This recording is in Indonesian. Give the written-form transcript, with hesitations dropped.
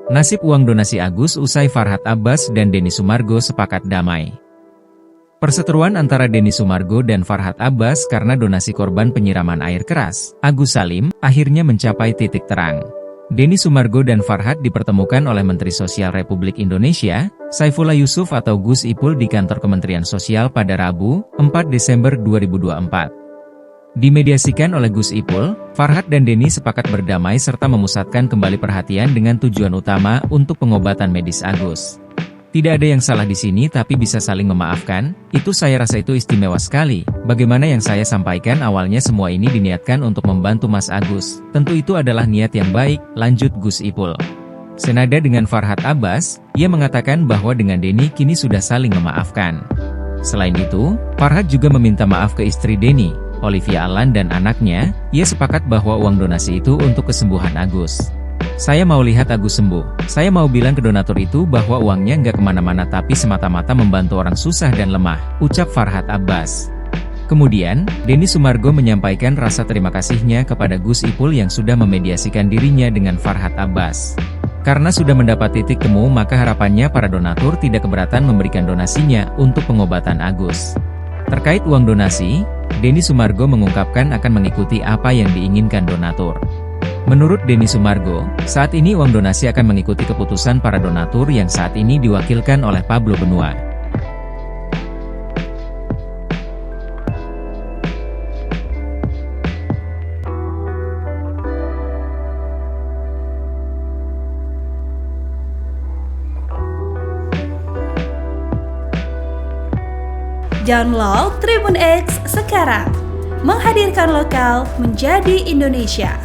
Nasib uang donasi Agus usai Farhad Abbas dan Denny Sumargo sepakat damai. Perseteruan antara Denny Sumargo dan Farhad Abbas karena donasi korban penyiraman air keras, Agus Salim, akhirnya mencapai titik terang. Denny Sumargo dan Farhad dipertemukan oleh Menteri Sosial Republik Indonesia, Saifullah Yusuf atau Gus Ipul di kantor Kementerian Sosial pada Rabu, 4 Desember 2024. Dimediasikan oleh Gus Ipul, Farhad dan Denny sepakat berdamai serta memusatkan kembali perhatian dengan tujuan utama untuk pengobatan medis Agus. Tidak ada yang salah di sini tapi bisa saling memaafkan, itu saya rasa itu istimewa sekali. Bagaimana yang saya sampaikan awalnya semua ini diniatkan untuk membantu Mas Agus, tentu itu adalah niat yang baik, lanjut Gus Ipul. Senada dengan Farhad Abbas, ia mengatakan bahwa dengan Denny kini sudah saling memaafkan. Selain itu, Farhad juga meminta maaf ke istri Denny, Olivia Alan dan anaknya. Ia sepakat bahwa uang donasi itu untuk kesembuhan Agus. Saya mau lihat Agus sembuh. Saya mau bilang ke donatur itu bahwa uangnya nggak kemana-mana tapi semata-mata membantu orang susah dan lemah, ucap Farhad Abbas. Kemudian, Denny Sumargo menyampaikan rasa terima kasihnya kepada Gus Ipul yang sudah memediasikan dirinya dengan Farhad Abbas. Karena sudah mendapat titik temu maka harapannya para donatur tidak keberatan memberikan donasinya untuk pengobatan Agus. Terkait uang donasi, Denny Sumargo mengungkapkan akan mengikuti apa yang diinginkan donatur. Menurut Denny Sumargo, saat ini uang donasi akan mengikuti keputusan para donatur yang saat ini diwakilkan oleh Pablo Benua. Download Tribun X sekarang, menghadirkan lokal menjadi Indonesia.